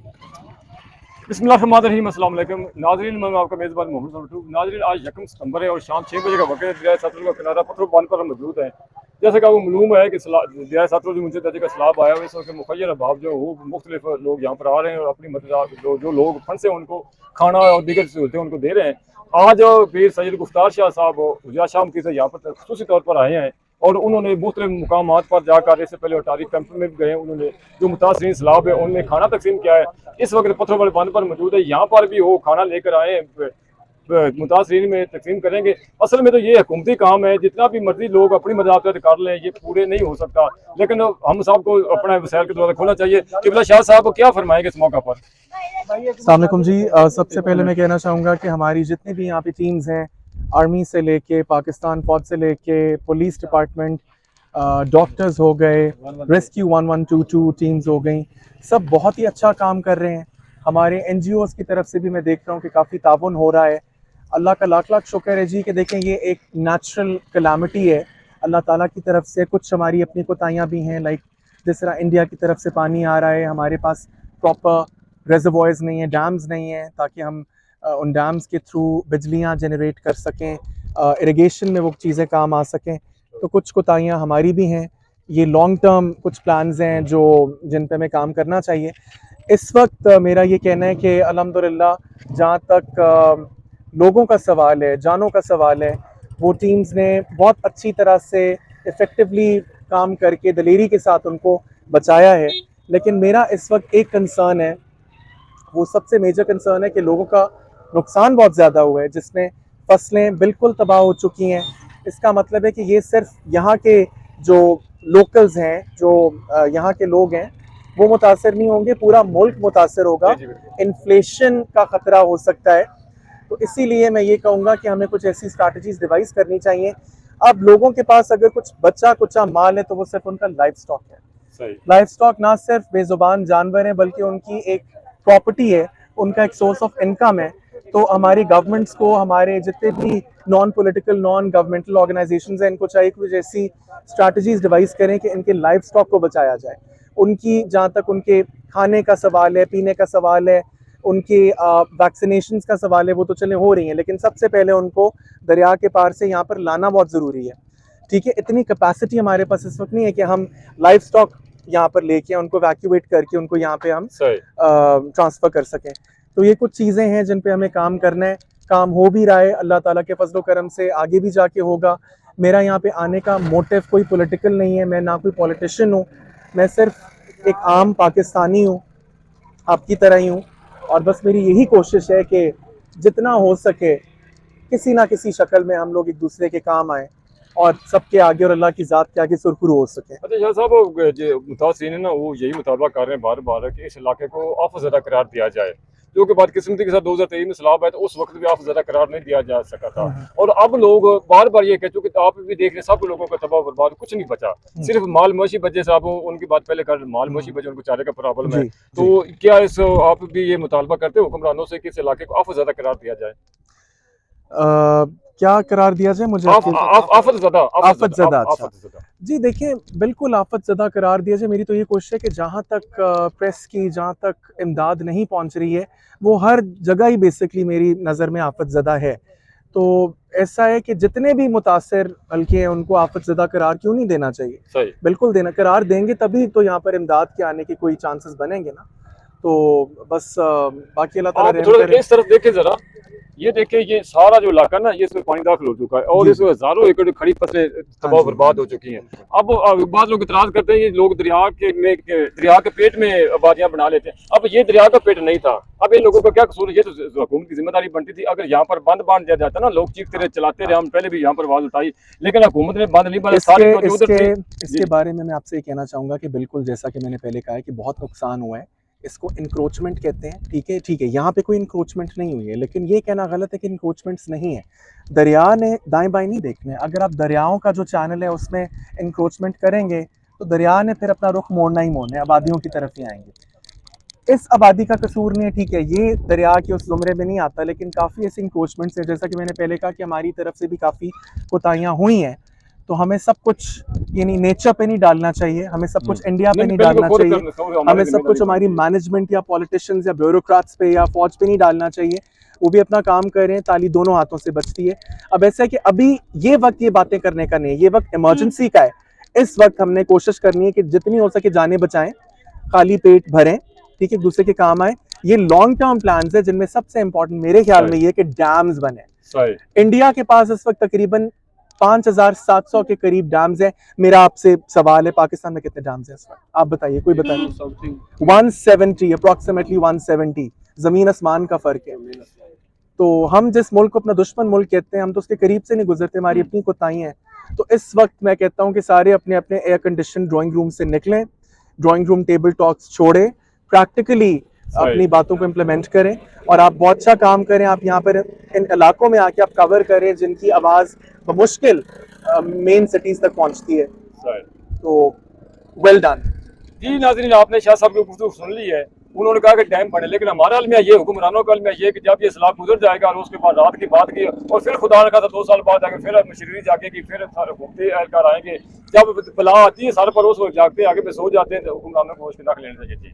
बिस्मिल्लाहिर्रहमानिर्रहीम, अस्सलाम वालेकुम नाज़रीन। मैं आपका मेज़बान मोहम्मद सल्टू। नाज़रीन, आज यकम सितंबर है और शाम 6 बजे का वक्त है। दरिया सतलुज का किनारा पत्थरों बांध पर हम मौजूद हैं। जैसे कि आपको मालूम है कि दरिया सतलुज ऊंचे दर्जे का सैलाब आया हुआ है। इस वक्त मुखय्यर अभाव जो वो मुख्तलिफ लोग यहाँ पर आ रहे हैं और अपनी मदद जो लोग फंसे हैं उनको खाना और दीगर सहूलतें उनको दे रहे हैं। आज पीर सैयद गुफ्तार शाह साहब हुजरा शाह मुफ्ती से यहाँ पर खसूसी तौर पर आए हैं और उन्होंने मुख्तलिफ मुकामात पर जाकर, इससे पहले अटारी कैंप में भी गए, उन्होंने जो मुतासरीन सैलाब है उनमें खाना तकसीम किया है। इस वक्त पत्थरों वाले बांध पर मौजूद है, यहाँ पर भी वो खाना लेकर आए हैं, मुतासरीन में तकसीम करेंगे। असल में तो ये हुकूमती काम है, जितना भी मर्जी लोग अपनी मदद कर लें ये पूरे नहीं हो सकता, लेकिन हम साहब को अपना वसाइल के द्वारा खोलना चाहिए। किबला शाह साहब क्या फरमाएंगे इस मौका पर? अस्सलाम वालेकुम जी। सबसे पहले मैं कहना चाहूँगा कि हमारी जितनी भी यहाँ पे टीम्स हैं, आर्मी से लेके पाकिस्तान फौज से लेके पुलिस डिपार्टमेंट, डॉक्टर्स हो गए, रेस्क्यू 1122 टीम्स हो गई, सब बहुत ही अच्छा काम कर रहे हैं। हमारे NGOs की तरफ से भी मैं देख रहा हूँ कि काफ़ी ताउन हो रहा है। अल्लाह का लाख लाख शुक्र है जी कि देखें ये एक नेचुरल कलामिटी है अल्लाह ताला की तरफ से। कुछ हमारी अपनी कोताहियाँ भी हैं, लाइक जिस तरह इंडिया की तरफ से पानी आ रहा है, हमारे पास प्रॉपर रेजर्वॉयर्स नहीं है, डैम्स नहीं है, ताकि हम उन डैम्स के थ्रू बिजलियाँ जनरेट कर सकें, इरिगेशन में वो चीज़ें काम आ सकें। तो कुछ कोताहियाँ हमारी भी हैं। ये लॉन्ग टर्म कुछ प्लान्स हैं जो जिन पे हमें काम करना चाहिए। इस वक्त मेरा ये कहना है कि अल्हम्दुलिल्लाह जहाँ तक लोगों का सवाल है, जानों का सवाल है, वो टीम्स ने बहुत अच्छी तरह से इफ़ेक्टिवली काम करके दलेरी के साथ उनको बचाया है। लेकिन मेरा इस वक्त एक कंसर्न है, वो सबसे मेजर कंसर्न है कि लोगों का नुकसान बहुत ज़्यादा हुआ है, जिसमें फसलें बिल्कुल तबाह हो चुकी हैं। इसका मतलब है कि ये सिर्फ यहाँ के जो लोकल्स हैं, जो यहाँ के लोग हैं, वो मुतासर नहीं होंगे, पूरा मुल्क मुतासर होगा। इन्फ्लेशन का ख़तरा हो सकता है। तो इसीलिए मैं ये कहूँगा कि हमें कुछ ऐसी स्ट्रैटेजीज डिवाइस करनी चाहिए। अब लोगों के पास अगर कुछ बचा कुचा माल है तो वो सिर्फ उनका लाइफ स्टॉक है। लाइफ स्टॉक ना सिर्फ बेजुबान जानवर है, बल्कि उनकी एक प्रॉपर्टी है, उनका एक सोर्स ऑफ इनकम है। तो हमारी गवर्नमेंट्स को, हमारे जितने भी non political non governmental organisations हैं, इनको चाहिए कुछ ऐसी स्ट्रैटेजीज डिवाइस करें कि इनके लाइफ स्टॉक को बचाया जाए। उनकी जहाँ तक उनके खाने का सवाल है, पीने का सवाल है, उनके वैक्सीनेशन का सवाल है, वो तो चले हो रही हैं, लेकिन सबसे पहले उनको दरिया के पार से यहाँ पर लाना बहुत ज़रूरी है। ठीक है, इतनी कैपेसिटी हमारे पास इस वक्त नहीं है कि हम लाइफ स्टॉक यहाँ पर लेके उनको वैक्यूएट करके उनको यहाँ पे हम ट्रांसफ़र कर सकें। तो ये कुछ चीज़ें हैं जिन पे हमें काम करना है। काम हो भी रहा है, अल्लाह ताला के फजल करम से आगे भी जाके होगा। मेरा यहाँ पे आने का मोटिव कोई पॉलिटिकल नहीं है, मैं ना कोई पॉलिटिशियन हूँ, मैं सिर्फ एक आम पाकिस्तानी हूँ, आपकी तरह ही हूँ। और बस मेरी यही कोशिश है कि जितना हो सके किसी ना किसी शक्ल में हम लोग एक दूसरे के काम आए और सबके आगे और अल्लाह की ज़ात के आगे सुरखरू हो सके। अच्छा शाह साहब, जो मुतासरीन है ना वो यही मुतालबा कर रहे हैं बार बार कि इस इलाके को आफ ज़दा करार दिया जाए, जो कि बदकिस्मती के साथ 2023 में सैलाब आया तो उस वक्त भी आफ ज़दा करार नहीं दिया जा सका था। और अब लोग बार बार ये कह चुके, आप भी देख रहे हैं, सब लोगों का तबाह बर्बाद, कुछ नहीं बचा, सिर्फ माल मवेशी बचे। साहब उनकी बात पहले कर, माल मवेशी बचे, उनको चारे का प्रॉब्लम है। तो क्या इस आप भी ये मुतालबा करते हो हुक्मरानों से कि इस इलाके को आफ ज़दा करार दिया जाए? क्या करार दिया जाए मुझे? आफत ज़दा। आफत ज़दा। अच्छा जी, देखिए बिल्कुल आफत ज़दा करार दिया जाए। मेरी तो ये कोशिश है कि जहाँ तक प्रेस की, जहाँ तक इमदाद नहीं पहुँच रही है, वो हर जगह ही बेसिकली मेरी नज़र में आफत ज़दा है। तो ऐसा है कि जितने भी मुतासर हल्के हैं उनको आफत ज़दा करार क्यों नहीं देना चाहिए? सही। बिल्कुल देना, करार देंगे तभी तो यहाँ पर इमदाद के आने के कोई चांसेस बनेंगे ना। तो बस बाकी अल्लाह ताला रहम करे। इस तरफ देखे जरा, ये देखिए, ये सारा जो इलाका ना ये इसमें पानी दाखिल हो चुका है और इसमें हजारों एकड़ खड़ी फसलें तबाह बर्बाद हो चुकी हैं। अब बाद लोग इतराज करते हैं, ये लोग दरिया के पेट में आबादियां बना लेते हैं। अब ये दरिया का पेट नहीं था, अब इन लोगों का क्या कसूर है? ये तो हुकूमत की जिम्मेदारी बनती थी। अगर यहाँ पर बंद बांध दिया जाता ना, लोग चीखते रहे, चलाते रहे, हम पहले भी यहाँ पर आवाज उठाई, लेकिन हुकूमत ने बंद नहीं बांधा। इसके बारे में मैं आपसे ये कहना चाहूँगा कि बिल्कुल जैसा कि मैंने पहले कहा है कि बहुत नुकसान हुआ है, इसको इंक्रोचमेंट कहते हैं। ठीक है, यहाँ पे कोई इंक्रोचमेंट नहीं हुई है, लेकिन ये कहना गलत है कि इंक्रोचमेंट्स नहीं है। दरिया ने दाएं बाएं नहीं देखना है। अगर आप दरियाओं का जो चैनल है उसमें इंक्रोचमेंट करेंगे तो दरिया ने फिर अपना रुख मोड़ना ही मोड़ना है, आबादियों की तरफ ही आएंगे। इस आबादी का कसूर नहीं है, ठीक है, ये दरिया के उस जुमरे में नहीं आता, लेकिन काफ़ी ऐसे इंक्रोचमेंट्स हैं, जैसा कि मैंने पहले कहा कि हमारी तरफ से भी काफ़ी कोताहियाँ हुई हैं। तो हमें सब कुछ यानी नेचर पे नहीं डालना चाहिए, हमें सब कुछ इंडिया पे नहीं डालना चाहिए, हमें सब कुछ हमारी मैनेजमेंट या पॉलिटिशियंस या ब्यूरोक्रेट्स पे या फौज पे नहीं डालना चाहिए। वो भी अपना काम कर रहे हैं, ताली दोनों हाथों से बचती है। अब ऐसा है कि अभी ये वक्त ये बातें करने का नहीं है, ये वक्त इमरजेंसी का है। इस वक्त हमने कोशिश करनी है कि जितनी हो सके जानें बचाएं, खाली पेट भरें, ठीक है, दूसरे के काम आए। ये लॉन्ग टर्म प्लान्स है जिनमें सबसे इंपॉर्टेंट मेरे ख्याल में ये कि डैम्स बने। इंडिया के पास इस वक्त तकरीबन 5700 के करीब डैम्स हैं। मेरा आपसे सवाल है, पाकिस्तान में कितने डैम्स हैं इस वक्त, आप बताइए, कोई बताइए। 170, अप्रोक्सीमेटली 170, जमीन आसमान का फर्क है। तो हम जिस मुल्क को अपना दुश्मन मुल्क कहते हैं, हम तो उसके करीब से नहीं गुजरते, हमारी अपनी कोताही हैं। तो इस वक्त मैं कहता हूं कि सारे अपने अपने एयर कंडीशन ड्राइंग रूम से निकलें, ड्राइंग रूम टेबल टॉक्स छोड़ें, प्रैक्टिकली अपनी बातों को इम्प्लीमेंट करें। और आप बहुत अच्छा काम करें, आप यहाँ पर इन इलाकों में आके आप कवर करें जिनकी आवाज़ बमुश्किल मेन सिटीज़ तक पहुँचती है। तो वेल डन। जी नाज़रीन, आपने शाह साहब की गुफ्तगू सुन ली है। उन्होंने कहा कि डैम बने, लेकिन हमारा अलमिया ये, हुक्मरानों का अलमिया ये कि जब ये सलाब गुजर जाएगा और उसके बाद रात की बात की और फिर खुदा ने कहा 2 साल बाद आगे फिर मशीनरी जागेगी, फिर घूमते एहलकार आएंगे। जब बला आती है सर पर उस वक्त जागते आगे पे सो जाते हैं, तो हुक्मरानों को उसके नक लेने चाहिए।